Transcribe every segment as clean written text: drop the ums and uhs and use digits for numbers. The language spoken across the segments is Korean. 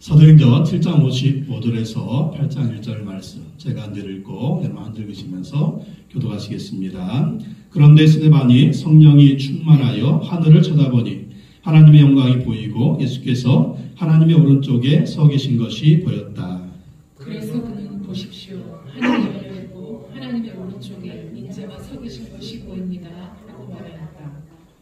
사도행전 7장 55절에서 8장 1절 말씀 제가 한 대를 읽고 여러분 한 줄 읽으시면서 교도하시겠습니다. 그런데 스데반이 성령이 충만하여 하늘을 쳐다보니 하나님의 영광이 보이고 예수께서 하나님의 오른쪽에 서 계신 것이 보였다. 그래서 그는 보십시오. 하늘이 열렸고 하나님의 오른쪽에 인자가 서 계신 것이 보입니다. 라고 말하였다.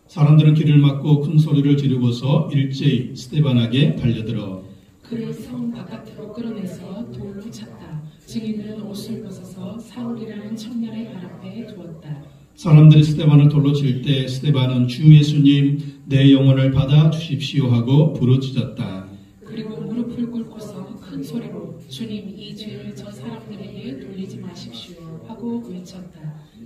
사람들은 귀를 막고 큰 소리를 지르고서 일제히 스데반에게 달려들어 그를 성 바깥으로 끌어내서 돌로 찼다. 증인들은 옷을 벗어서 사울이라는 청년의 발 앞에 두었다. 사람들이 스데반을 돌로 칠 때 스데반은 주 예수님 내 영혼을 받아 주십시오 하고 부르짖었다. 그리고 무릎을 꿇고서 큰 소리로 주님 이 죄를 저 사람들에게 돌리지 마십시오 하고 외쳤다.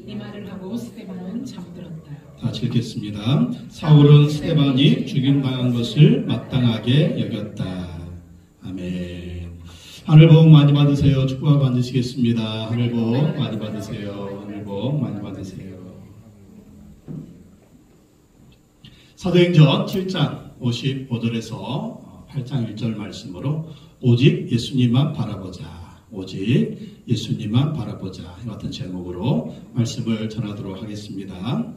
이 말을 하고 스데반은 잠들었다. 다시 읽겠습니다. 사울은 스데반이 죽임당한 것을 마땅하게 여겼다. 아멘. 하늘 복 많이 받으세요. 축복하고 앉으시겠습니다. 하늘 복 많이 받으세요. 하늘 복 많이 받으세요. 사도행전 7장 55절에서 8장 1절 말씀으로 오직 예수님만 바라보자. 오직 예수님만 바라보자. 이 같은 제목으로 말씀을 전하도록 하겠습니다.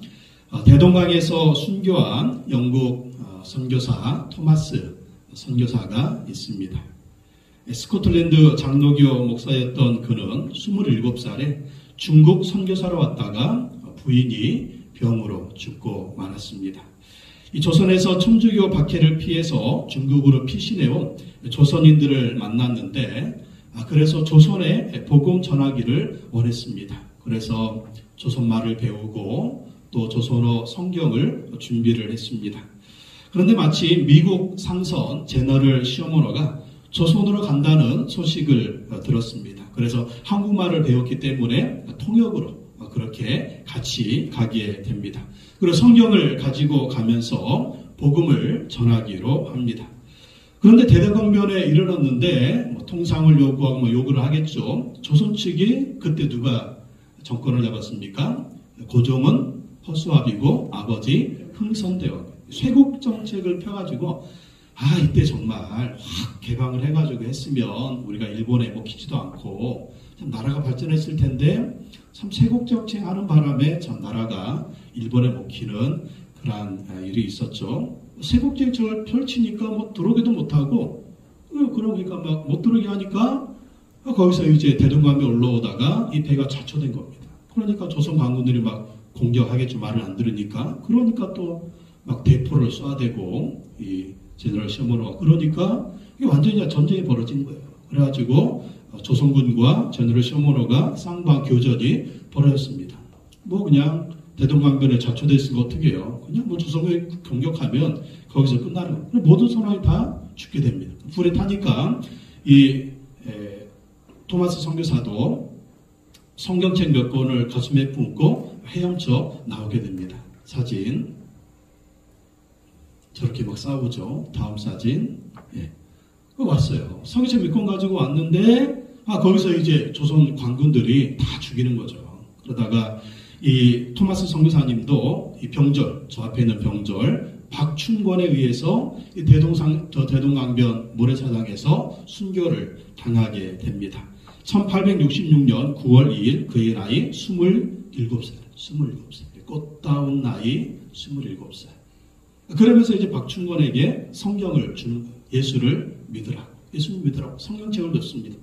대동강에서 순교한 영국 선교사 토마스 선교사가 있습니다. 스코틀랜드 장로교 목사였던 그는 27살에 중국 선교사로 왔다가 부인이 병으로 죽고 말았습니다. 이 조선에서 천주교 박해를 피해서 중국으로 피신해온 조선인들을 만났는데 그래서 조선에 복음 전하기를 원했습니다. 그래서 조선말을 배우고 또 조선어 성경을 준비를 했습니다. 그런데 마치 미국 상선 제너럴 시어머니가 조선으로 간다는 소식을 들었습니다. 그래서 한국말을 배웠기 때문에 통역으로 그렇게 같이 가게 됩니다. 그리고 성경을 가지고 가면서 복음을 전하기로 합니다. 그런데 대대광변에 이르렀는데 통상을 요구하고 욕을 하겠죠. 조선 측이 그때 누가 정권을 잡았습니까? 고종은 허수아비고 아버지 흥선대원. 쇄국 정책을 펴가지고 이때 정말 확 개방을 해가지고 했으면 우리가 일본에 먹히지도 않고 참 나라가 발전했을 텐데 참 쇄국 정책 하는 바람에 참 나라가 일본에 먹히는 그런 일이 있었죠. 쇄국 정책을 펼치니까 뭐 들어오기도 못하고 그러니까 막 못 들어오게 하니까 거기서 이제 대동강에 올라오다가 이 배가 좌초된 겁니다. 그러니까 조선 관군들이 막 공격하겠죠. 말을 안 들으니까. 그러니까 또 막 대포를 쏴대고 이 제너럴 시어머니가 그러니까 이게 완전히 전쟁이 벌어진 거예요. 그래가지고 조선군과 제너럴 시어머니가 쌍방 교전이 벌어졌습니다. 뭐 그냥 대동강변에 좌초됐으면 어떻게 해요? 그냥 뭐 조선군이 공격하면 거기서 끝나는 거예요. 모든 사람이 다 죽게 됩니다. 불에 타니까 이 토마스 선교사도 성경책 몇 권을 가슴에 품고 헤엄쳐 나오게 됩니다. 사진 저렇게 막 싸우죠. 다음 사진 왔어요. 성경책 몇 권 가지고 왔는데 거기서 이제 조선 관군들이 다 죽이는 거죠. 그러다가 이 토마스 선교사님도 이 병절 저 앞에 있는 병절 박춘권에 의해서 이 대동강변 모래사장에서 순교를 당하게 됩니다. 1866년 9월 2일 그의 나이 27살. 꽃다운 나이 27살. 그러면서 이제 박춘권에게 성경을 주는 거예요. 예수를 믿으라고 성경책을 줬습니다.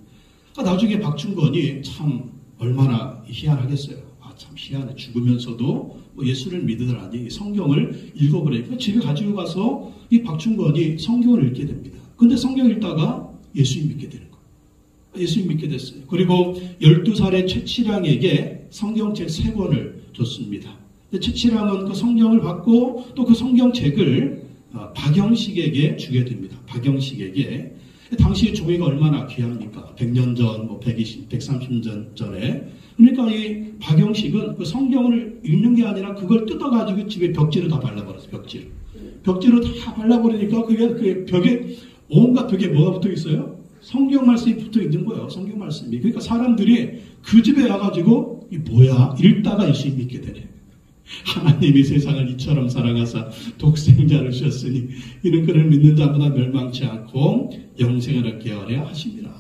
나중에 박춘권이 참 얼마나 희한하겠어요. 참 희한해. 죽으면서도 예수를 믿으라니 성경을 읽어보라니까 집에 가지고 가서 이 박춘권이 성경을 읽게 됩니다. 근데 성경 읽다가 예수님 믿게 되는 거예요. 예수님 믿게 됐어요. 그리고 12살의 최치량에게 성경책 3권을 줬습니다. 최치량은 그 성경을 받고 또 그 성경책을 박영식에게 주게 됩니다. 박영식에게. 당시 종이가 얼마나 귀합니까? 100년 전, 120, 130년 전에. 그러니까 이 박영식은 그 성경을 읽는 게 아니라 그걸 뜯어가지고 집에 벽지로 다 발라버렸어요. 벽지로 다 발라버리니까 그게 벽에, 온갖 벽에 뭐가 붙어 있어요? 성경 말씀이 붙어 있는 거예요. 성경 말씀이. 그러니까 사람들이 그 집에 와가지고 이 뭐야? 읽다가 예수님 믿게 되네. 하나님이 세상을 이처럼 사랑하사 독생자를 주셨으니 이는 그를 믿는 자보다 멸망치 않고 영생을 얻게 하려 하심이라.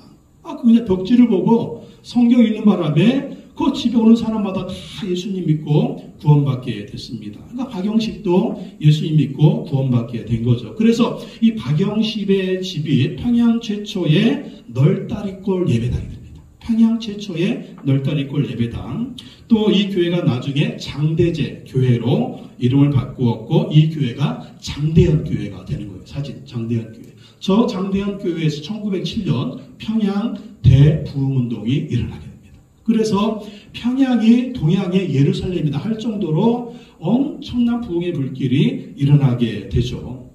그냥 벽지를 보고 성경 읽는 바람에 그 집에 오는 사람마다 다 예수님 믿고 구원받게 됐습니다. 그러니까 박영식도 예수님 믿고 구원받게 된 거죠. 그래서 이 박영식의 집이 평양 최초의 널다리골 예배당이 됩니다. 평양 최초의 널다리골 예배당. 또 이 교회가 나중에 장대제 교회로 이름을 바꾸었고 이 교회가 장대현 교회가 되는 거예요. 사진 장대현 교회. 저 장대현 교회에서 1907년 평양 대부흥운동이 일어나게 됩니다. 그래서 평양이 동양의 예루살렘이다 할 정도로 엄청난 부흥의 불길이 일어나게 되죠.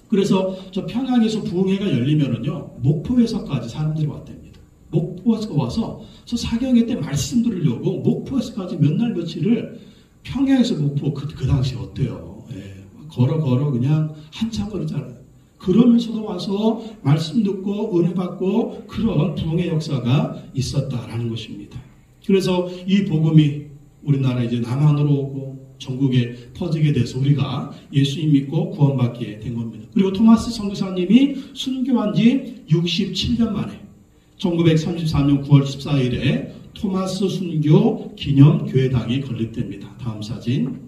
그래서 저 평양에서 부흥회가 열리면은요, 목포에서까지 사람들이 왔답니다. 목포에서 와서 저 사경회 때 말씀 들으려고 목포에서까지 몇 날 며칠을 평양에서 목포 그 당시 어때요? 예, 걸어 그냥 한참 걸었잖아요. 그러면서도 와서 말씀 듣고 은혜 받고 그런 부흥의 역사가 있었다라는 것입니다. 그래서 이 복음이 우리나라 이제 남한으로 오고 전국에 퍼지게 돼서 우리가 예수님 믿고 구원받게 된 겁니다. 그리고 토마스 선교사님이 순교한 지 67년 만에 1934년 9월 14일에 토마스 순교 기념교회당이 건립됩니다. 다음 사진.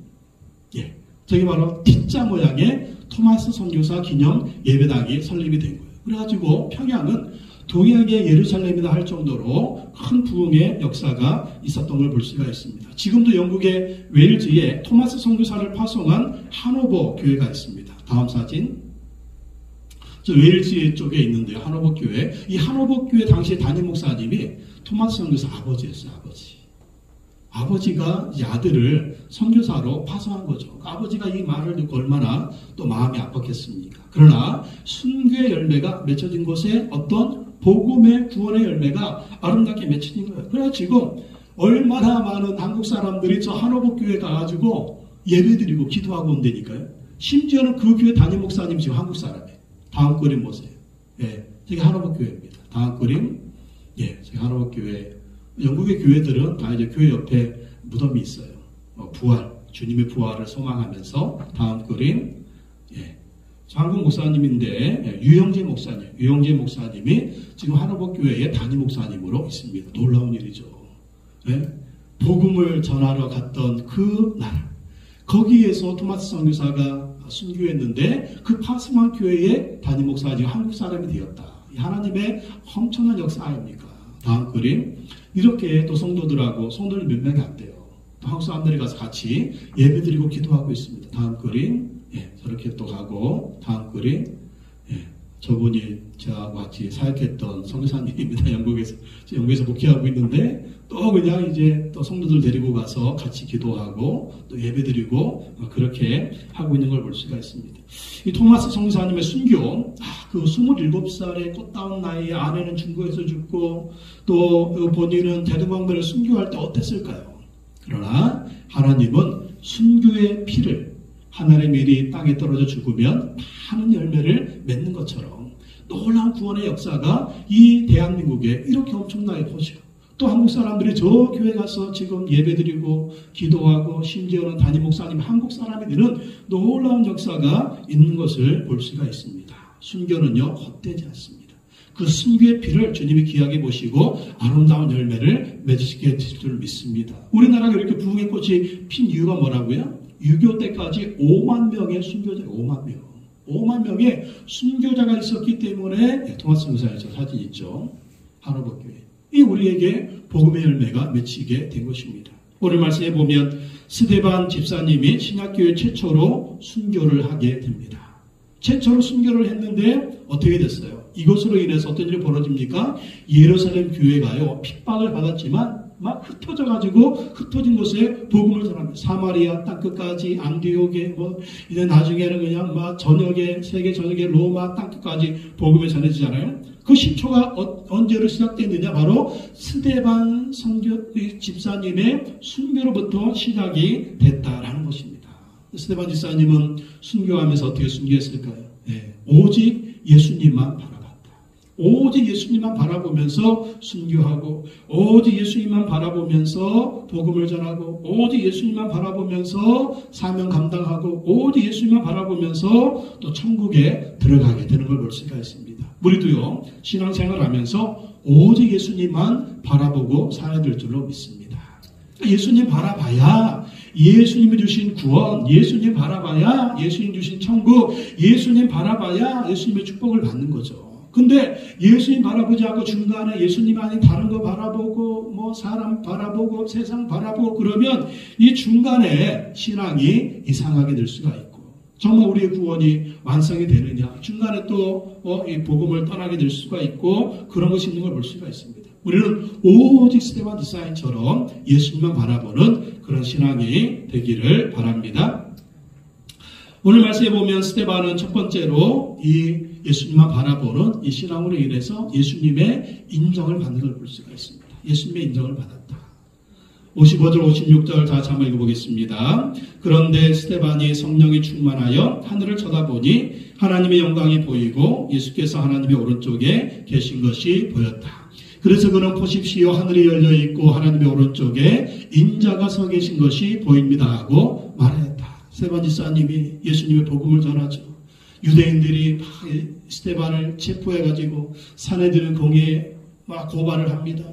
예, 저게 바로 T자 모양의 토마스 선교사 기념 예배당이 설립이 된 거예요. 그래가지고 평양은 동양의 예루살렘이다 할 정도로 큰 부흥의 역사가 있었던 걸 볼 수가 있습니다. 지금도 영국의 웨일즈에 토마스 선교사를 파송한 하노버 교회가 있습니다. 다음 사진. 저 웨일즈 쪽에 있는데요. 하노버 교회. 이 하노버 교회 당시에 담임 목사님이 토마스 선교사 아버지였어요. 아버지가 이 아들을 선교사로 파송한 거죠. 아버지가 이 말을 듣고 얼마나 또 마음이 아팠겠습니까? 그러나 순교의 열매가 맺혀진 곳에 어떤 복음의 구원의 열매가 아름답게 맺혀진 거예요. 그래가지고 얼마나 많은 한국 사람들이 저 하노버 교회 가가지고 예배드리고 기도하고 온다니까요. 심지어는 그 교회 담임 목사님이 지금 한국 사람이에요. 다음 그림 보세요. 예, 저게 하노버 교회입니다. 다음 그림. 예, 저게 하노버 교회. 영국의 교회들은 다 이제 교회 옆에 무덤이 있어요. 부활, 주님의 부활을 소망하면서. 다음 그림. 예. 한국 목사님인데, 유영재 목사님이 지금 하노버 교회의 담임 목사님으로 있습니다. 놀라운 일이죠. 예? 복음을 전하러 갔던 그 나라. 거기에서 토마스 선교사가 순교했는데 그 파송한 교회의 담임 목사가 지금 한국 사람이 되었다. 하나님의 엄청난 역사 아닙니까? 다음 그림. 이렇게 또 성도들 몇 명이 안 돼요. 또 한국 사람들이 가서 같이 예배드리고 기도하고 있습니다. 다음 그림. 예, 저렇게 또 가고. 다음 그림. 예, 저분이 저하고 같이 사역했던 선교사님입니다. 영국에서 목회하고 있는데 또 그냥 이제 또 성도들 데리고 가서 같이 기도하고 또 예배드리고 그렇게 하고 있는 걸 볼 수가 있습니다. 이 토마스 선교사님의 순교, 그 27살의 꽃다운 나이에 아내는 중국에서 죽고 또 본인은 대두광배를 순교할 때 어땠을까요? 그러나 하나님은 순교의 피를 하늘의 밀이 땅에 떨어져 죽으면 많은 열매를 맺는 것처럼 놀라운 구원의 역사가 이 대한민국에 이렇게 엄청나게 퍼지고 또 한국 사람들이 저 교회 가서 지금 예배드리고 기도하고 심지어는 담임 목사님 한국 사람이 되는 놀라운 역사가 있는 것을 볼 수가 있습니다. 순교는요 헛되지 않습니다. 그 순교의 피를 주님이 귀하게 보시고 아름다운 열매를 맺으시게 될 줄 믿습니다. 우리나라가 이렇게 부흥의 꽃이 핀 이유가 뭐라고요? 6.25 때까지 5만 명의 순교자가 5만 명의 순교자가 있었기 때문에 토마스 선교사의 저 사진 있죠. 하노버 교회. 이 우리에게 복음의 열매가 맺히게 된 것입니다. 오늘 말씀에 보면 스데반 집사님이 신약교회 최초로 순교를 하게 됩니다. 최초로 순교를 했는데 어떻게 됐어요? 이것으로 인해서 어떤 일이 벌어집니까? 예루살렘 교회가요 핍박을 받았지만 막 흩어진 곳에 복음을 전합니다. 사마리아 땅끝까지 안디옥에 이제 나중에는 그냥 막 세계 전역에 로마 땅끝까지 복음이 전해지잖아요. 그 시초가 언제로 시작됐느냐? 바로 스데반 집사님의 순교로부터 시작이 됐다라는 것입니다. 스데반 집사님은 순교하면서 어떻게 순교했을까요? 네, 오직 예수님만 바라봤다. 오직 예수님만 바라보면서 순교하고, 오직 예수님만 바라보면서 복음을 전하고, 오직 예수님만 바라보면서 사명 감당하고, 오직 예수님만 바라보면서 또 천국에 들어가게 되는 걸 볼 수가 있습니다. 우리도요, 신앙생활을 하면서 오직 예수님만 바라보고 살아야 될 줄로 믿습니다. 예수님 바라봐야 예수님이 주신 구원, 예수님 바라봐야 예수님 주신 천국, 예수님 바라봐야 예수님의 축복을 받는 거죠. 근데 예수님 바라보지 않고 중간에 예수님 아닌 다른 거 바라보고 뭐 사람 바라보고 세상 바라보고 그러면 이 중간에 신앙이 이상하게 될 수가 있고, 정말 우리의 구원이 완성이 되느냐, 중간에 또 이 복음을 떠나게 될 수가 있고, 그런 것이 있는 걸 볼 수가 있습니다. 우리는 오직 스데반 지사인처럼 예수님만 바라보는 그런 신앙이 되기를 바랍니다. 오늘 말씀에 보면 스데반은 첫 번째로 이 예수님만 바라보는 이 신앙으로 인해서 예수님의 인정을 받는 걸 볼 수가 있습니다. 예수님의 인정을 받았다. 55절 56절 다 한번 읽어보겠습니다. 그런데 스데반이 성령이 충만하여 하늘을 쳐다보니 하나님의 영광이 보이고 예수께서 하나님의 오른쪽에 계신 것이 보였다. 그래서 그는 보십시오, 하늘이 열려있고 하나님의 오른쪽에 인자가 서 계신 것이 보입니다 하고 말하였다. 스데반 지사님이 예수님의 복음을 전하죠. 유대인들이 막 스데반을 체포해가지고 사내들은 거기에 막 고발을 합니다.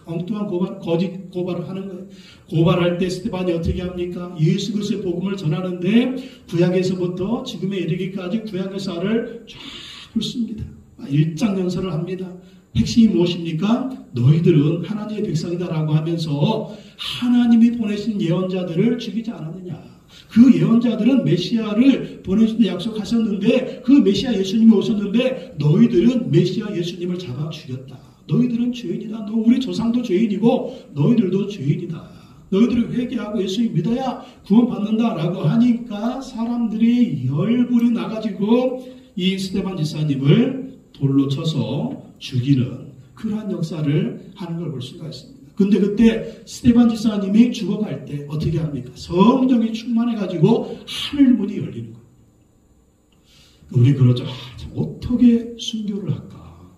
엉뚱한 고발, 거짓 고발을 하는 거예요. 고발할 때 스데반이 어떻게 합니까? 예수 그리스도의 복음을 전하는데 구약에서부터 지금에 이르기까지 구약의 쌀을 쫙 훑습니다. 일장연설을 합니다. 핵심이 무엇입니까? 너희들은 하나님의 백성이다라고 하면서 하나님이 보내신 예언자들을 죽이지 않았느냐. 그 예언자들은 메시아를 보내주신다 약속하셨는데 그 메시아 예수님이 오셨는데 너희들은 메시아 예수님을 잡아 죽였다. 너희들은 죄인이다. 우리 조상도 죄인이고 너희들도 죄인이다. 너희들이 회개하고 예수님 믿어야 구원받는다라고 하니까 사람들이 열불이 나가지고 이 스데반 지사님을 돌로 쳐서 죽이는 그러한 역사를 하는 걸 볼 수가 있습니다. 근데 그때 스데반 지사님이 죽어갈 때 어떻게 합니까? 성령이 충만해가지고 하늘문이 열리는 거예요. 우리 그러죠. 어떻게 순교를 할까?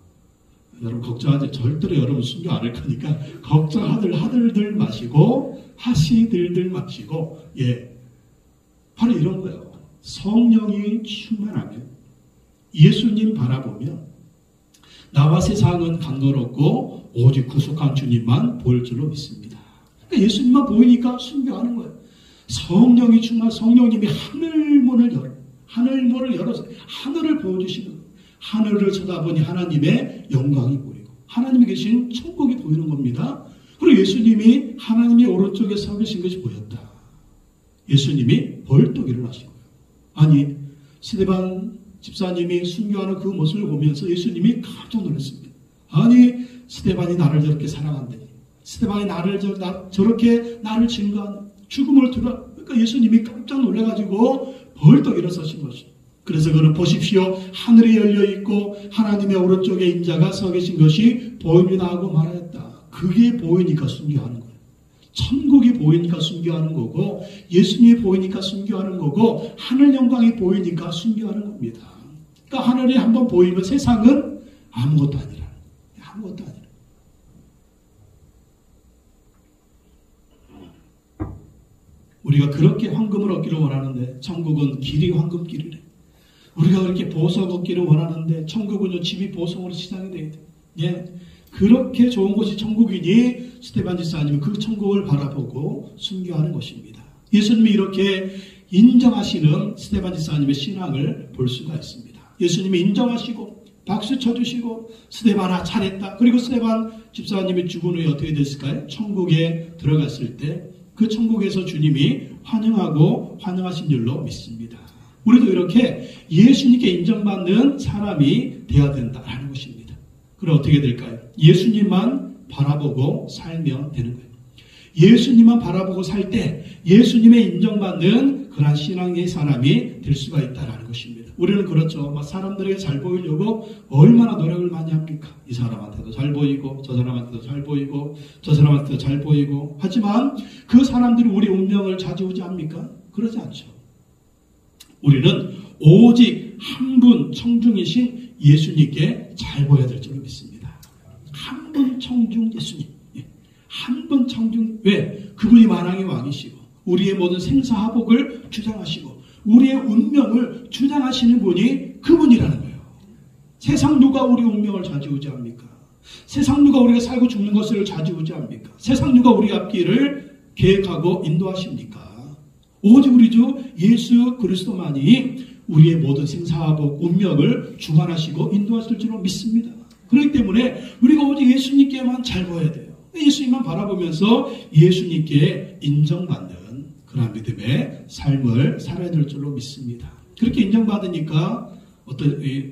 여러분 걱정하지. 절대로 여러분 순교 안 할 거니까 걱정하들 마시고 하시들들 마시고, 바로 이런 거예요. 성령이 충만하면 예수님 바라보면 나와 세상은 간거롭고 오직 구속한 주님만 보일 줄로 믿습니다. 그러니까 예수님만 보이니까 순교하는 거예요. 성령이 충만, 성령님이 하늘문을 열어서 하늘을 보여주시는 거예요. 하늘을 쳐다보니 하나님의 영광이 보이고 하나님이 계신 천국이 보이는 겁니다. 그리고 예수님이 하나님의 오른쪽에 서 계신 것이 보였다. 예수님이 벌떡 일어나신 거예요. 아니, 스데반 집사님이 순교하는 그 모습을 보면서 예수님이 깜짝 놀랐습니다. 아니, 스데반이 나를 저렇게 사랑한다니. 스데반이 저렇게 나를 증거한 죽음을 그러니까 예수님이 깜짝 놀라가지고 벌떡 일어서신 것이죠. 그래서 그는 보십시오, 하늘이 열려있고 하나님의 오른쪽에 인자가 서 계신 것이 보입니다 하고 말하였다. 그게 보이니까 순교하는 거예요. 천국이 보이니까 순교하는 거고 예수님이 보이니까 순교하는 거고 하늘 영광이 보이니까 순교하는 겁니다. 그러니까 하늘이 한번 보이면 세상은 아무것도 아니라. 아무것도 아니라. 우리가 그렇게 황금을 얻기를 원하는데 천국은 길이 황금길이래. 우리가 그렇게 보석 얻기를 원하는데 천국은요 집이 보석으로 시장이 돼야 돼. 그렇게 좋은 곳이 천국이니 스데반 지사님은 그 천국을 바라보고 순교하는 것입니다. 예수님이 이렇게 인정하시는 스데반 지사님의 신앙을 볼 수가 있습니다. 예수님이 인정하시고 박수 쳐주시고 스데반아 잘했다. 그리고 스데반 집사님이 죽은 후에 어떻게 됐을까요? 천국에 들어갔을 때 그 천국에서 주님이 환영하신 줄로 믿습니다. 우리도 이렇게 예수님께 인정받는 사람이 되어야 된다는 것입니다. 그럼 어떻게 될까요? 예수님만 바라보고 살면 되는 거예요. 예수님만 바라보고 살 때 예수님의 인정받는 그런 신앙의 사람이 될 수가 있다는 것입니다. 우리는 그렇죠. 사람들에게 잘 보이려고 얼마나 노력을 많이 합니까? 이 사람한테도 잘 보이고 저 사람한테도 잘 보이고 저 사람한테도 잘 보이고 하지만 그 사람들이 우리 운명을 좌지우지합니까? 그러지 않죠. 우리는 오직 한 분 청중이신 예수님께 잘 보여야 될 줄로 믿습니다. 한 분 청중 예수님. 한 분 청중. 왜? 그분이 만왕의 왕이시고 우리의 모든 생사화복을 주장하시고 우리의 운명을 주장하시는 분이 그분이라는 거예요. 세상 누가 우리 운명을 좌지우지합니까? 세상 누가 우리가 살고 죽는 것을 좌지우지합니까? 세상 누가 우리 앞길을 계획하고 인도하십니까? 오직 우리 주 예수 그리스도만이 우리의 모든 생사화복 운명을 주관하시고 인도하실 줄로 믿습니다. 그렇기 때문에 우리가 오직 예수님께만 잘 보여야 돼요. 예수님만 바라보면서 예수님께 인정받는 그런 믿음의 삶을 살아야 될 줄로 믿습니다. 그렇게 인정받으니까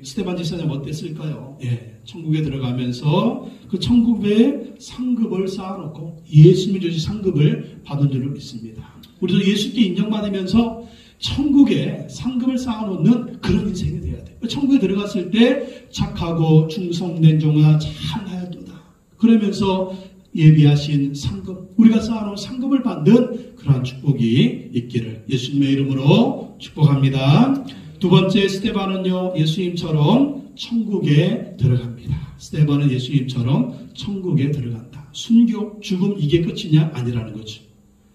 스데반 지사님 어땠을까요? 천국에 들어가면서 그 천국의 상급을 쌓아놓고 예수님이 주신 상급을 받은 줄로 믿습니다. 우리도 예수께 인정받으면서 천국에 상급을 쌓아놓는 그런 인생이 되어야 돼요. 천국에 들어갔을 때 착하고 충성된 종아 잘하였도다. 그러면서 예비하신 상급, 우리가 쌓아놓은 상급을 받는 그러한 축복이 있기를 예수님의 이름으로 축복합니다. 두 번째, 스데반은요, 예수님처럼 천국에 들어갑니다. 스데반은 예수님처럼 천국에 들어간다. 순교, 죽음 이게 끝이냐? 아니라는 거죠.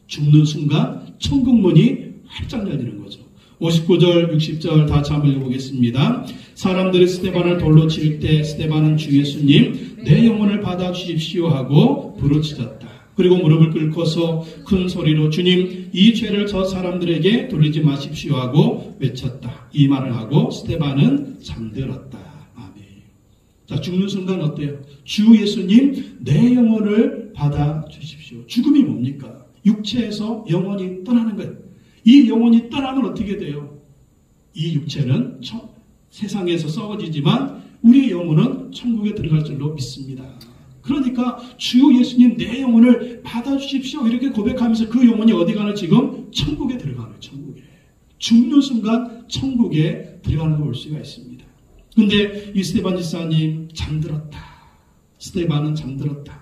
죽는 순간 천국문이 활짝 열리는 거죠. 59절, 60절 다 같이 한번 읽어보겠습니다. 사람들이 스데반을 돌로 칠 때 스데반은 주 예수님 내 영혼을 받아 주십시오 하고 부르짖었다. 그리고 무릎을 꿇고서 큰 소리로 주님 이 죄를 저 사람들에게 돌리지 마십시오 하고 외쳤다. 이 말을 하고 스데반은 잠들었다. 아멘. 자, 죽는 순간 어때요? 주 예수님 내 영혼을 받아 주십시오. 죽음이 뭡니까? 육체에서 영혼이 떠나는 거예요. 이 영혼이 떠나면 어떻게 돼요? 이 육체는 세상에서 썩어지지만 우리의 영혼은 천국에 들어갈 줄로 믿습니다. 그러니까 주 예수님 내 영혼을 받아주십시오 이렇게 고백하면서 그 영혼이 어디 가나 지금 천국에 들어가는 거예요. 천국에. 죽는 순간 천국에 들어가는 걸 볼 수가 있습니다. 근데 이 스데반 지사님 잠들었다. 스데반은 잠들었다.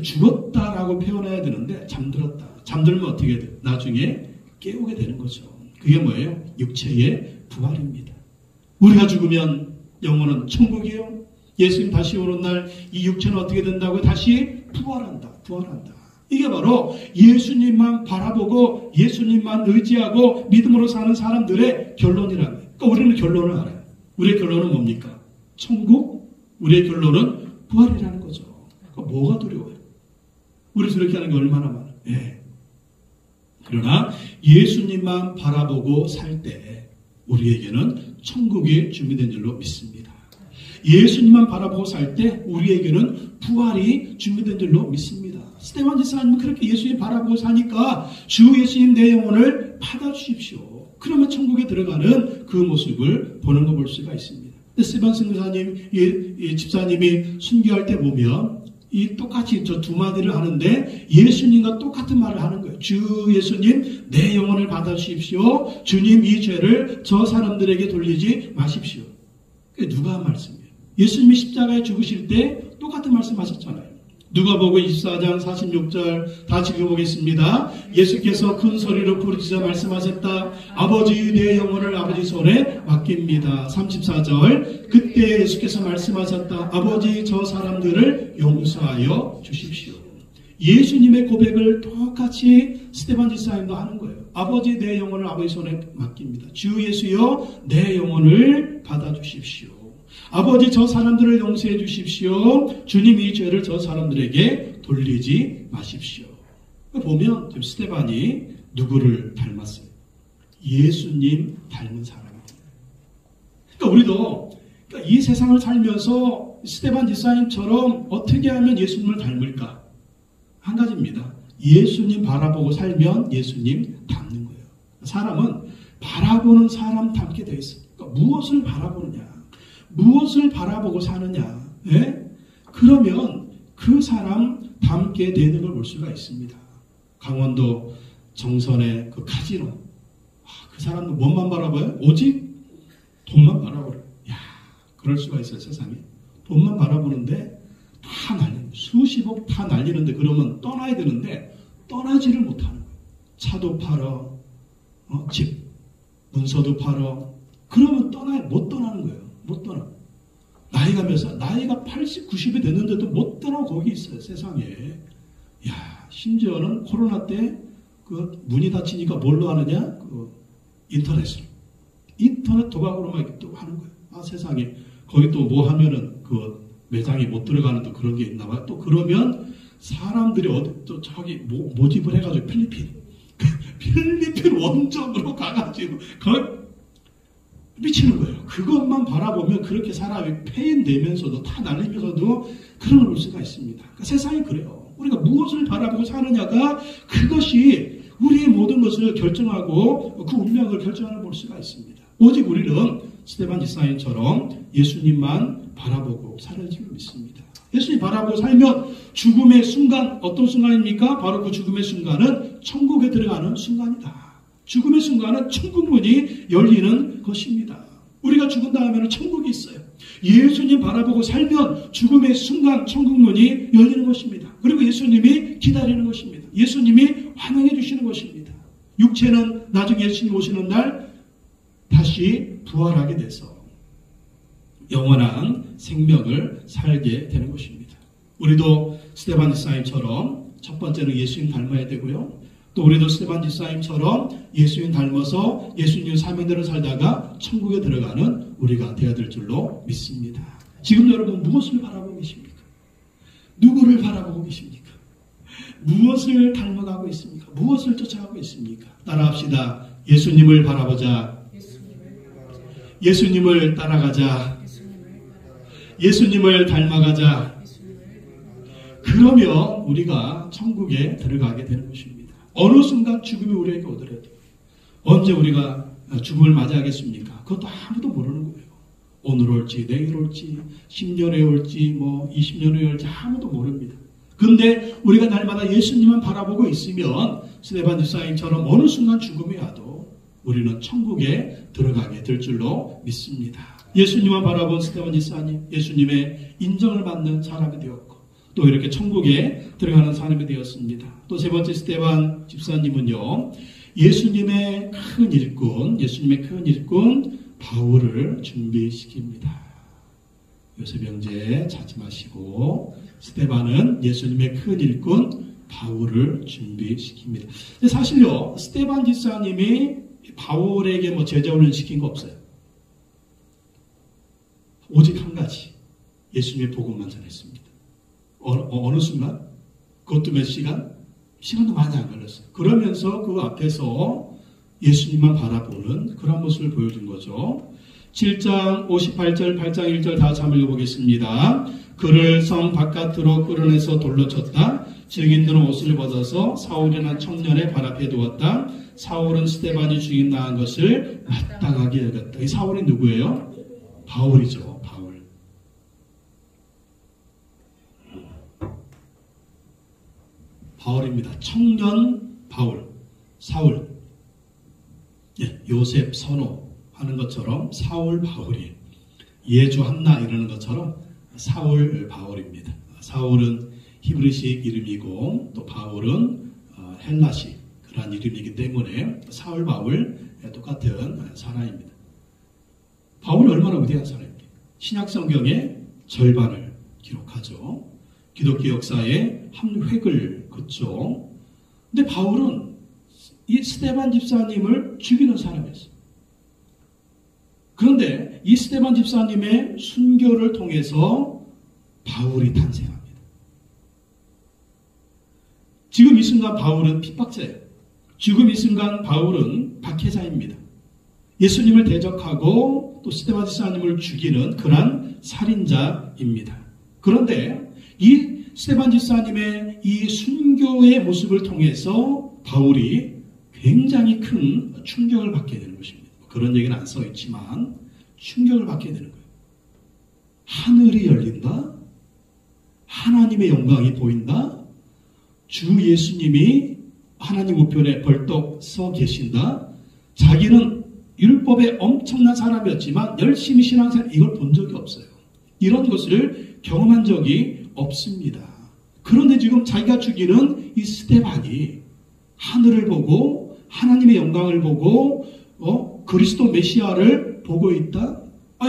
죽었다라고 표현해야 되는데 잠들었다. 잠들면 어떻게 돼요? 나중에 깨우게 되는 거죠. 그게 뭐예요? 육체의 부활입니다. 우리가 죽으면 영혼은 천국이에요. 예수님 다시 오는 날 이 육체는 어떻게 된다고요? 다시 부활한다. 이게 바로 예수님만 바라보고 예수님만 의지하고 믿음으로 사는 사람들의 결론이라는 거예요. 그러니까 우리는 결론을 알아요. 우리의 결론은 뭡니까? 천국? 우리의 결론은 부활이라는 거죠. 그러니까 뭐가 두려워요? 우리도 이렇게 하는 게 얼마나 많아요. 그러나 예수님만 바라보고 살 때 우리에게는 천국이 준비된 줄로 믿습니다. 예수님만 바라보고 살 때 우리에게는 부활이 준비된 줄로 믿습니다. 스데반 지사님은 그렇게 예수님 바라보고 사니까 주 예수님 내 영혼을 받아주십시오. 그러면 천국에 들어가는 그 모습을 보는 거 볼 수가 있습니다. 스데반 선교사님, 집사님이 순교할 때 보면 이 똑같이 저 두 마디를 하는데 예수님과 똑같은 말을 하는 거예요. 주 예수님 내 영혼을 받아주십시오. 주님 이 죄를 저 사람들에게 돌리지 마십시오. 그게 누가 한 말씀이에요? 예수님이 십자가에 죽으실 때 똑같은 말씀 하셨잖아요. 누가복음 24장 46절 다 읽어보겠습니다. 예수께서 큰 소리로 부르짖어 말씀하셨다. 아버지 내 영혼을 아버지 손에 맡깁니다. 34절 그때 예수께서 말씀하셨다. 아버지 저 사람들을 용서하여 주십시오. 예수님의 고백을 똑같이 스데반 지사님도 하는 거예요. 아버지 내 영혼을 아버지 손에 맡깁니다. 주 예수여 내 영혼을 받아주십시오. 아버지 저 사람들을 용서해 주십시오. 주님 이 죄를 저 사람들에게 돌리지 마십시오. 보면 스데반이 누구를 닮았어요? 예수님 닮은 사람입니다. 그러니까 우리도 이 세상을 살면서 스데반 지사님처럼 어떻게 하면 예수님을 닮을까? 한 가지입니다. 예수님 바라보고 살면 예수님 닮는 거예요. 사람은 바라보는 사람 닮게 되어 있어요. 그러니까 무엇을 바라보느냐? 무엇을 바라보고 사느냐? 그러면 그 사람 닮게 되는 걸 볼 수가 있습니다. 강원도 정선의 그 카지노. 그 사람도 뭔만 바라봐요? 오직 돈만 바라보래. 그럴 수가 있어요, 세상에. 돈만 바라보는데 다 날리는, 수십억 다 날리는데 그러면 떠나야 되는데 떠나지를 못하는 거예요. 차도 팔어, 집, 문서도 팔어. 그러면 못 떠나는 거예요. 못 떠나. 나이가 몇 살? 나이가 80, 90이 됐는데도 못 들어 거기 있어요, 세상에. 야, 심지어는 코로나 때 그 문이 닫히니까 뭘로 하느냐? 그 인터넷으로. 인터넷 도박으로만 또 하는 거예요. 아, 세상에. 거기 또 뭐 하면은 그 매장에 못 들어가는 또 그런 게 있나 봐요. 또 그러면 사람들이 어디 또 저기 모집을 해가지고 필리핀 원정으로 가가지고 거의 미치는 거예요. 그것만 바라보면 그렇게 사람이 패인되면서도 다 날리면서도 그런 걸 볼 수가 있습니다. 그러니까 세상이 그래요. 우리가 무엇을 바라보고 사느냐가 그것이 우리의 모든 것을 결정하고 그 운명을 결정하는 볼 수가 있습니다. 오직 우리는 스데반 지사님처럼 예수님만 바라보고 살을 줄 믿습니다. 예수님 바라보고 살면 죽음의 순간, 어떤 순간입니까? 바로 그 죽음의 순간은 천국에 들어가는 순간이다. 죽음의 순간은 천국 문이 열리는 것입니다. 우리가 죽은 다음에는 천국이 있어요. 예수님 바라보고 살면 죽음의 순간 천국 문이 열리는 것입니다. 그리고 예수님이 기다리는 것입니다. 예수님이 환영해 주시는 것입니다. 육체는 나중에 예수님 오시는 날 다시 부활하게 돼서 영원한 생명을 살게 되는 것입니다. 우리도 스데반 지사님처럼 첫 번째는 예수님 닮아야 되고요. 또 우리도 스데반 지사님처럼 예수님 닮아서 예수님 사명대로 살다가 천국에 들어가는 우리가 되어야 될 줄로 믿습니다. 지금 여러분 무엇을 바라보고 계십니까? 누구를 바라보고 계십니까? 무엇을 닮아가고 있습니까? 무엇을 쫓아가고 있습니까? 따라합시다. 예수님을 바라보자. 예수님을 따라가자. 예수님을 닮아가자. 그러면 우리가 천국에 들어가게 되는 것입니다. 어느 순간 죽음이 우리에게 오더라도 언제 우리가 죽음을 맞이하겠습니까? 그것도 아무도 모르는 거예요. 오늘 올지 내일 올지 10년 후에 올지 뭐 20년 후에 올지 아무도 모릅니다. 그런데 우리가 날마다 예수님만 바라보고 있으면 스데반 지사님처럼 어느 순간 죽음이 와도 우리는 천국에 들어가게 될 줄로 믿습니다. 예수님만 바라본 스데반 지사님, 예수님의 인정을 받는 사람이 되었고 또 이렇게 천국에 들어가는 사람이 되었습니다. 또 세 번째 스데반 집사님은요, 예수님의 큰 일꾼 바울을 준비시킵니다. 요셉 형제 찾지 마시고 스데반은 예수님의 큰 일꾼 바울을 준비시킵니다. 근데 사실요, 스데반 집사님이 바울에게 뭐 제자훈련 시킨 거 없어요. 오직 한 가지, 예수님의 복음만 전했습니다. 어느 순간? 그것도 몇 시간? 시간도 많이 안 걸렸어요. 그러면서 그 앞에서 예수님만 바라보는 그런 모습을 보여준 거죠. 7장 58절, 8장 1절 다 한번 읽어보겠습니다. 그를 성 바깥으로 끌어내서 돌로 쳤다. 증인들은 옷을 벗어서 사울이라는 청년의 발 앞에 두었다. 사울은 스데반이 죽인당한 것을 마땅하게 여겼다. 이 사울이 누구예요? 바울이죠. 바울입니다. 청년 바울, 사울. 예, 요셉 선호하는 것처럼 사울 바울이 예주 한나 이러는 것처럼 사울 바울입니다. 사울은 히브리식 이름이고 또 바울은 헬라식 그런 이름이기 때문에 사울 바울 똑같은 사람입니다. 바울이 얼마나 위대한 사람입니까? 신약 성경의 절반을 기록하죠. 기독교 역사의 한 획을 긋죠. 근데 바울은 이 스데반 집사님을 죽이는 사람이었어요. 그런데 이 스데반 집사님의 순교를 통해서 바울이 탄생합니다. 지금 이 순간 바울은 핍박자예요. 지금 이 순간 바울은 박해자입니다. 예수님을 대적하고 또 스데반 집사님을 죽이는 그런 살인자입니다. 그런데 이 스데반 집사님의 이 순교의 모습을 통해서 바울이 굉장히 큰 충격을 받게 되는 것입니다. 그런 얘기는 안 써 있지만 충격을 받게 되는 거예요. 하늘이 열린다? 하나님의 영광이 보인다? 주 예수님이 하나님 우편에 벌떡 서 계신다? 자기는 율법에 엄청난 사람이었지만 열심히 신앙생활 이걸 본 적이 없어요. 이런 것을 경험한 적이 없습니다. 그런데 지금 자기가 죽이는 이 스데반이 하늘을 보고 하나님의 영광을 보고 그리스도 메시아를 보고 있다?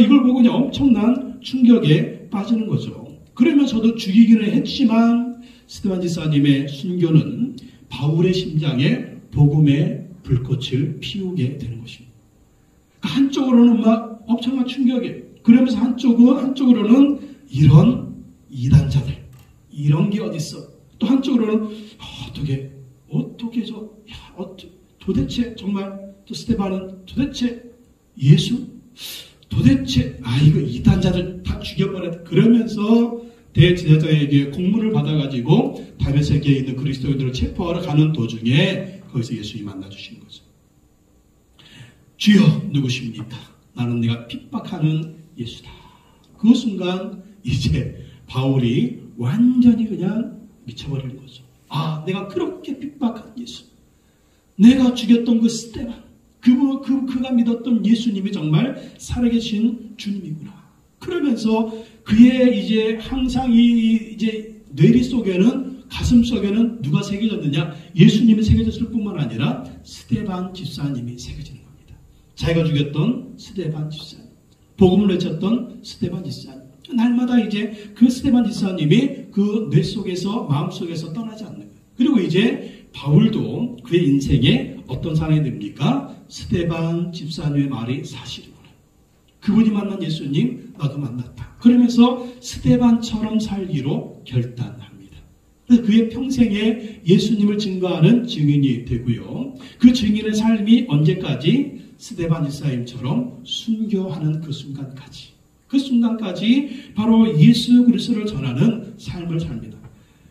이걸 보고 그냥 엄청난 충격에 빠지는 거죠. 그러면서도 죽이기는 했지만 스데반 지사님의 순교는 바울의 심장에 복음의 불꽃을 피우게 되는 것입니다. 그러니까 한쪽으로는 막 엄청난 충격에, 그러면서 한쪽으로는 이런 이단자들, 이런 게 어딨어. 또 한쪽으로는 도대체 정말 또 스데반은 도대체 예수? 도대체 이거 이단자들 다 죽여버렸다. 그러면서 대제사장에게 공문을 받아가지고 다메섹에 있는 그리스도인들을 체포하러 가는 도중에 거기서 예수님이 만나주시는 거죠. 주여 누구십니까? 나는 네가 핍박하는 예수다. 그 순간 이제 바울이 완전히 그냥 미쳐버리는 거죠. 내가 그렇게 핍박한 예수, 내가 죽였던 그 스데반, 그가 믿었던 예수님이 정말 살아계신 주님이구나. 그러면서 그의 이제 항상 이제 뇌리 속에는, 가슴 속에는 누가 새겨졌느냐? 예수님이 새겨졌을 뿐만 아니라 스데반 집사님이 새겨지는 겁니다. 자기가 죽였던 스데반 집사님, 복음을 외쳤던 스데반 집사님. 날마다 이제 그 스데반 집사님이 그 뇌 속에서, 마음 속에서 떠나지 않는 거예요. 그리고 이제 바울도 그의 인생에 어떤 사람이 됩니까? 스데반 집사님의 말이 사실이구나. 그분이 만난 예수님, 나도 만났다. 그러면서 스데반처럼 살기로 결단합니다. 그래서 그의 평생에 예수님을 증거하는 증인이 되고요. 그 증인의 삶이 언제까지? 스데반 집사님처럼 순교하는 그 순간까지 바로 예수 그리스도를 전하는 삶을 삽니다.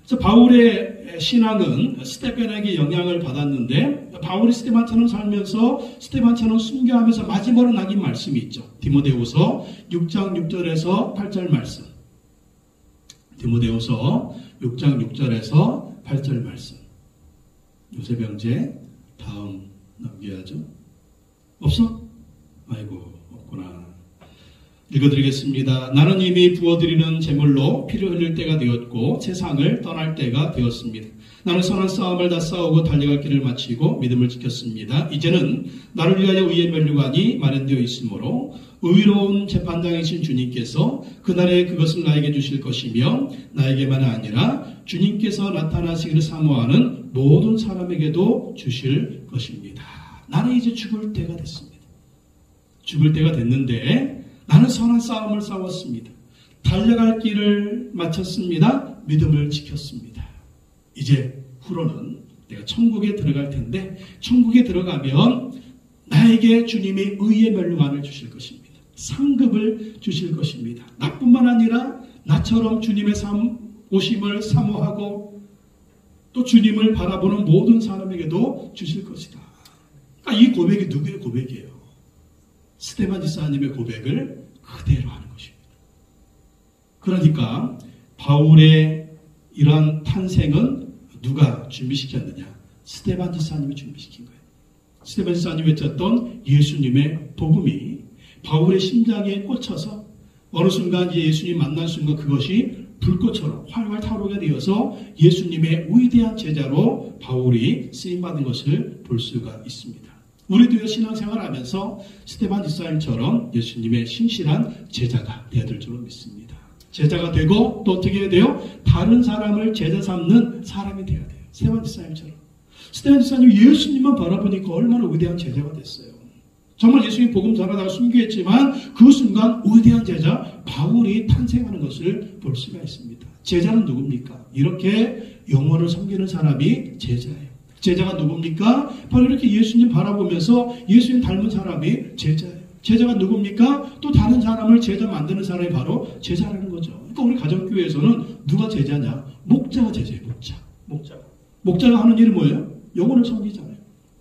그래서 바울의 신앙은 스데반에게 영향을 받았는데, 바울이 스데반처럼 살면서 스데반처럼 순교하면서 마지막으로 남긴 말씀이 있죠. 디모데후서 6장 6절에서 8절 말씀. 디모데후서 6장 6절에서 8절 말씀. 요셉 형제 다음 넘겨야죠. 없어? 아이고, 없구나. 읽어드리겠습니다. 나는 이미 부어드리는 제물로 피를 흘릴 때가 되었고 세상을 떠날 때가 되었습니다. 나는 선한 싸움을 다 싸우고 달려갈 길을 마치고 믿음을 지켰습니다. 이제는 나를 위하여 의의 면류관이 마련되어 있으므로 의로운 재판장이신 주님께서 그날에 그것을 나에게 주실 것이며 나에게만 아니라 주님께서 나타나시기를 사모하는 모든 사람에게도 주실 것입니다. 나는 이제 죽을 때가 됐습니다. 죽을 때가 됐는데 나는 선한 싸움을 싸웠습니다. 달려갈 길을 마쳤습니다. 믿음을 지켰습니다. 이제 후로는 내가 천국에 들어갈 텐데 천국에 들어가면 나에게 주님이 의의 면류관을 주실 것입니다. 상급을 주실 것입니다. 나뿐만 아니라 나처럼 주님의 오심을 사모하고 또 주님을 바라보는 모든 사람에게도 주실 것이다. 이 고백이 누구의 고백이에요? 스데반 집사님의 고백을 그대로 하는 것입니다. 그러니까 바울의 이러한 탄생은 누가 준비시켰느냐? 스데반 집사님이 준비시킨 거예요. 스데반 집사님이 외쳤던 예수님의 복음이 바울의 심장에 꽂혀서 어느 순간 이제 예수님 만난 순간 그것이 불꽃처럼 활활 타오르게 되어서 예수님의 위대한 제자로 바울이 쓰임받은 것을 볼 수가 있습니다. 우리도 신앙생활하면서 스데반 집사님처럼 예수님의 신실한 제자가 되어야 될 줄로 믿습니다. 제자가 되고 또 어떻게 해야 돼요? 다른 사람을 제자 삼는 사람이 되어야 돼요. 스데반 집사님처럼. 스데반 집사님이 예수님만 바라보니까 얼마나 위대한 제자가 됐어요. 정말 예수님 복음 전하다가 순교했지만 그 순간 위대한 제자 바울이 탄생하는 것을 볼 수가 있습니다. 제자는 누굽니까? 이렇게 영혼을 섬기는 사람이 제자예요. 제자가 누굽니까? 바로 이렇게 예수님 바라보면서 예수님 닮은 사람이 제자예요. 제자가 누굽니까? 또 다른 사람을 제자 만드는 사람이 바로 제자라는 거죠. 그러니까 우리 가정교회에서는 누가 제자냐? 목자가 제자예요. 목자가 하는 일은 뭐예요? 영혼을 섬기잖아요.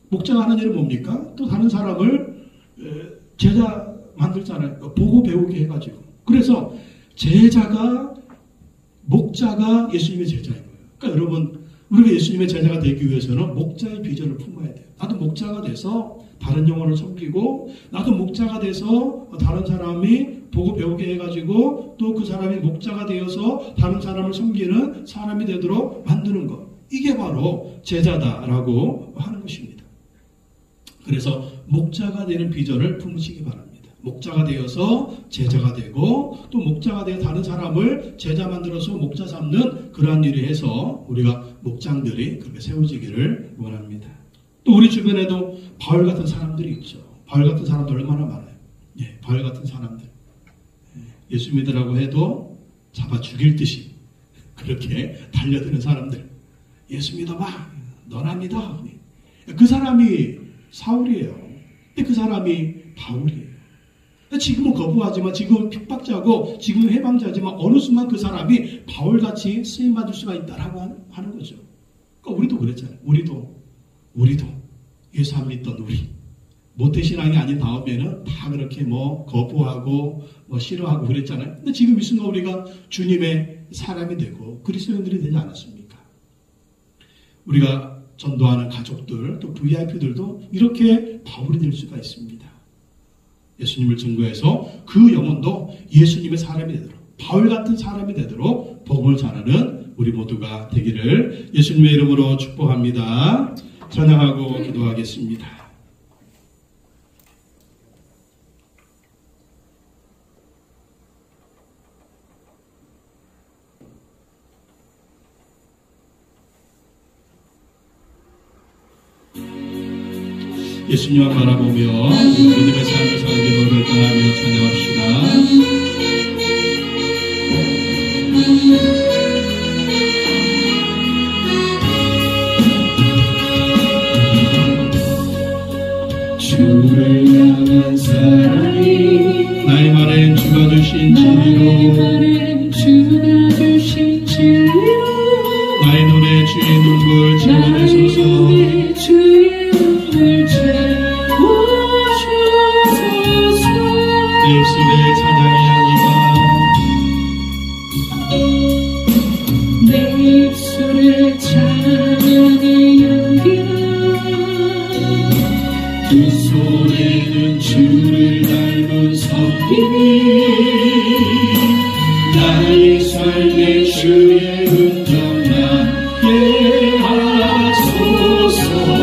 목자가 하는 일은 뭡니까? 또 다른 사람을 제자 만들잖아요. 보고 배우게 해가지고. 그래서 목자가 예수님의 제자인 거예요. 그러니까 여러분, 우리가 예수님의 제자가 되기 위해서는 목자의 비전을 품어야 돼요. 나도 목자가 돼서 다른 영혼을 섬기고, 나도 목자가 돼서 다른 사람이 보고 배우게 해가지고 또 그 사람이 목자가 되어서 다른 사람을 섬기는 사람이 되도록 만드는 것. 이게 바로 제자다라고 하는 것입니다. 그래서 목자가 되는 비전을 품으시기 바랍니다. 목자가 되어서 제자가 되고 또 목자가 되어 다른 사람을 제자 만들어서 목자 삼는 그러한 일을 해서 우리가 목장들이 그렇게 세워지기를 원합니다. 또 우리 주변에도 바울 같은 사람들이 있죠. 바울 같은 사람들 얼마나 많아요. 예, 바울 같은 사람들. 예수 믿으라고 해도 잡아 죽일 듯이 그렇게 달려드는 사람들. 예수 믿어봐. 너나 믿어. 그 사람이 사울이에요. 근데 그 사람이 바울이에요. 지금은 거부하지만 지금은 핍박자고 지금은 해방자지만 어느 순간 그 사람이 바울같이 쓰임받을 수가 있다라고 하는 거죠. 그러니까 우리도 그랬잖아요. 우리도 예수 안 믿던 우리 모태신앙이 아닌 다음에는 다 그렇게 거부하고 싫어하고 그랬잖아요. 근데 지금 이 순간 우리가 주님의 사람이 되고 그리스도인들이 되지 않았습니까? 우리가 전도하는 가족들 또 VIP들도 이렇게 바울이 될 수가 있습니다. 예수님을 증거해서 그 영혼도 예수님의 사람이 되도록 바울 같은 사람이 되도록 복음을 전하는 우리 모두가 되기를 예수님의 이름으로 축복합니다. 찬양하고 기도하겠습니다. 예수님만 바라보며 믿음의 삶을 살기 노를 떠나며 찬양합시다. 주를 향한 사랑이 나의 말엔 주가 주신 진리로 나의 눈에 주의 눈물 채워내소서 내 입술에 찬양의 향기가 내 입술에 찬양의 향기가 두 손에는 주를 닮은 성품이 나의 삶의 주의 흔적 나게 하소서.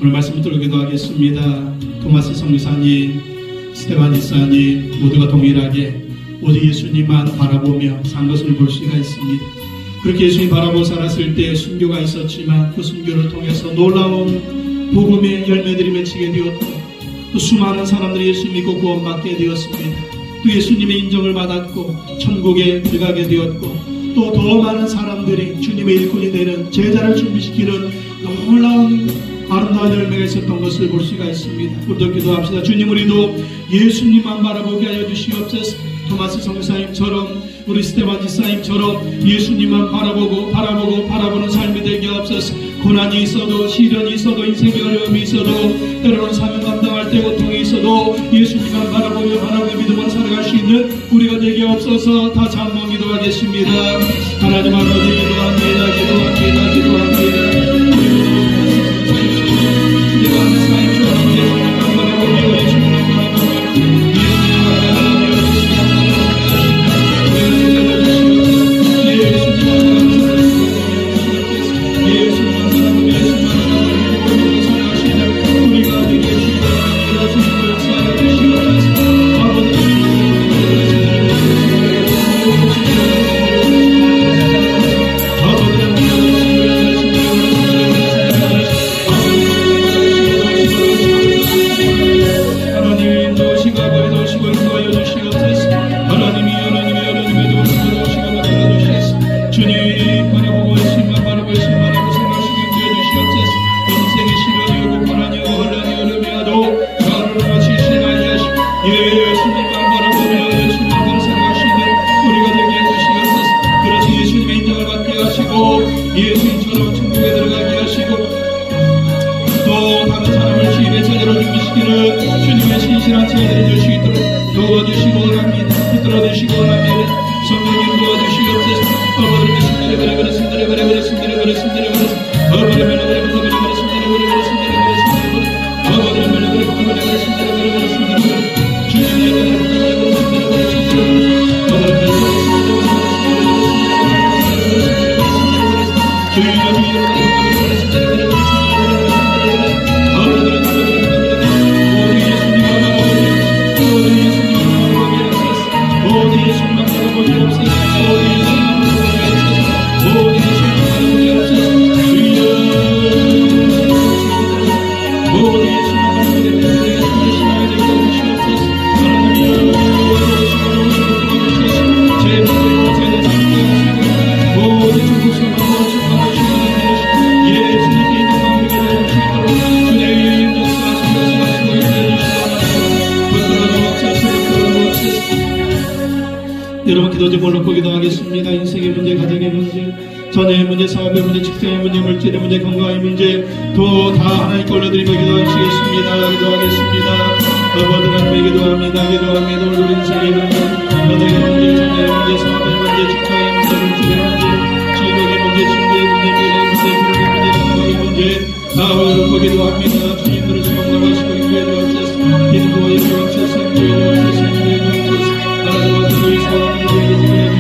오늘 말씀 붙들고 기도하겠습니다. 토마스 성사님, 스테반 이사님 모두가 동일하게 오직 예수님만 바라보며 산 것을 볼 수가 있습니다. 그렇게 예수님 바라보고 살았을 때 순교가 있었지만 그 순교를 통해서 놀라운 복음의 열매들이 맺히게 되었고 또 수많은 사람들이 예수 믿고 구원받게 되었습니다. 또 예수님의 인정을 받았고 천국에 들어가게 되었고 또 더 많은 사람들이 주님의 일꾼이 되는 제자를 준비시키는 놀라운 아름다운 열매가 있었던 것을 볼 수가 있습니다. 우리도 기도합시다. 주님, 우리도 예수님만 바라보게 하여 주시옵소서. 토마스 성사님처럼 우리 스테반 지사님처럼 예수님만 바라보는 삶이 되게 하옵소서. 고난이 있어도 시련이 있어도 인생의 어려움이 있어도 때로는 사명 감당할 때 고통이 있어도 예수님만 바라보며 하나님의 믿음으로 살아갈 수 있는 우리가 되게 하옵소서. 다 한번 기도하겠습니다. 하나님 아버지 기도합니다. 예수님처럼 천국에 들어가게 하시고 또 다른 사람을 주님의 제자로 준비시키는 주님의 신실한 제자를 될 수 있도록 도와주시고 원합니다. 붙들어주시고 원합니다. 성령님 도와주시옵소서. 여러분 기도 제목을 놓고 기도하겠습니다. 인생의 문제, 가정의 문제, 전의 문제, 사업의 문제, 직장의 문제, 물질의 문제, 건강의 문제 또 다 하나님께 올려드리며 기도하시겠습니다. 기도하겠습니다. 아버지 하나님께 기도합니다. 오늘 인생의 문제, 가정의 문제, 전의 문제, 사업의 문제, 직장의 문제, 물질의 문제, 지역의 문제, 친구의 문제, 미래의 문제, 결혼의 문제, 건강의 문제 다 올려놓고 기도합니다. 주님들을 수고하시고 인도해 주옵소서. 인도해 주옵소서. 인도해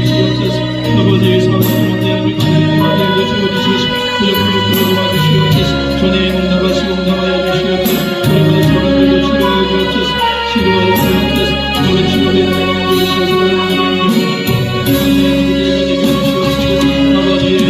주옵소서. 아버지의 사랑을 만나는 가정을 지워주시옵소서. 부족함을 도와주시옵소서. 전에 응답하시고 응답하여 주시옵소서. 여러분의 사랑을 치료하여 주옵소서. 치료하여 주옵소서. 너를 치료해 나가는 주시옵소서. 아버지의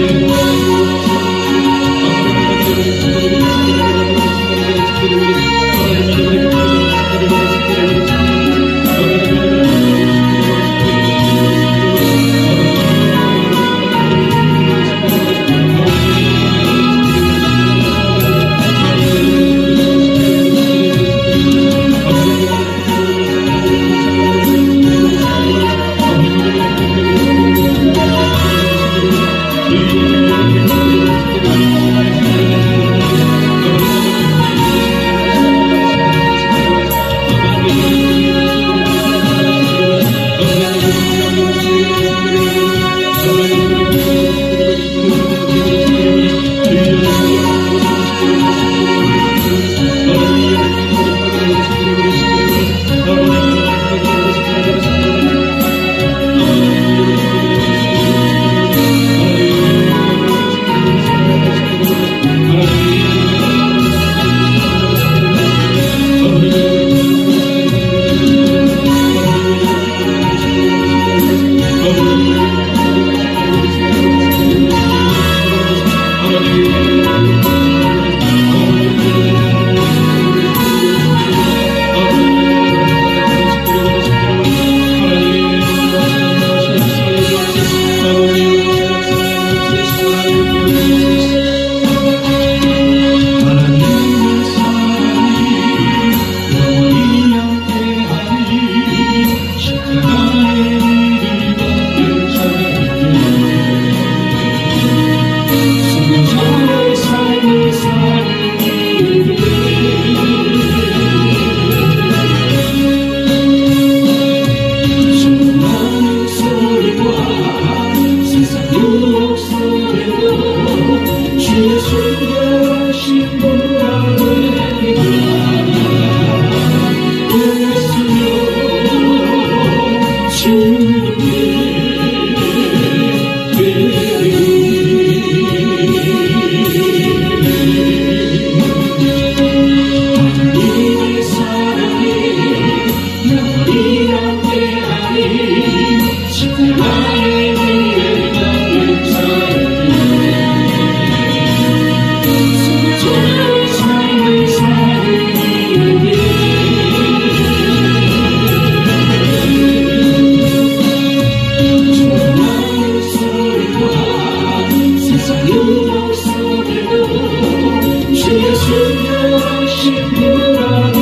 순결하신 구원을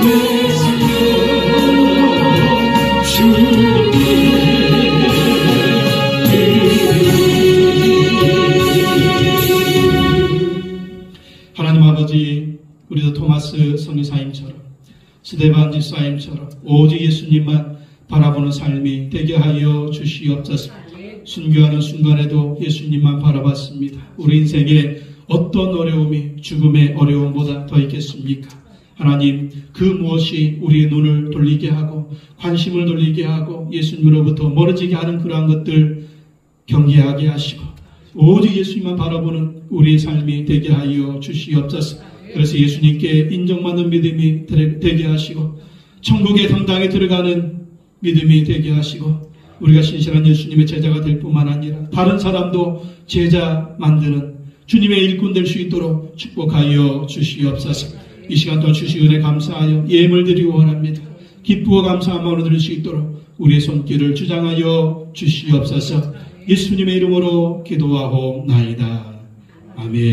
내 성령 주님께 하나님 아버지, 우리도 토마스 선교사님처럼 스데반 집사님처럼 오직 예수님만 바라보는 삶이 되게 하여 주시옵소서. 순교하는 순간에도 예수님만 바라봤습니다. 우리 인생에 어떤 어려움이 죽음의 어려움보다 더 있겠습니까? 하나님, 그 무엇이 우리의 눈을 돌리게 하고 관심을 돌리게 하고 예수님으로부터 멀어지게 하는 그러한 것들 경계하게 하시고 오직 예수님만 바라보는 우리의 삶이 되게 하여 주시옵소서. 그래서 예수님께 인정받는 믿음이 되게 하시고 천국의 당당히 들어가는 믿음이 되게 하시고 우리가 신실한 예수님의 제자가 될 뿐만 아니라 다른 사람도 제자 만드는 주님의 일꾼 될 수 있도록 축복하여 주시옵소서. 이 시간 동안 주신 은혜 감사하여 예물 드리고 원합니다. 기쁘고 감사한 마음으로 드릴 수 있도록 우리의 손길을 주장하여 주시옵소서. 예수님의 이름으로 기도하옵나이다. 아멘.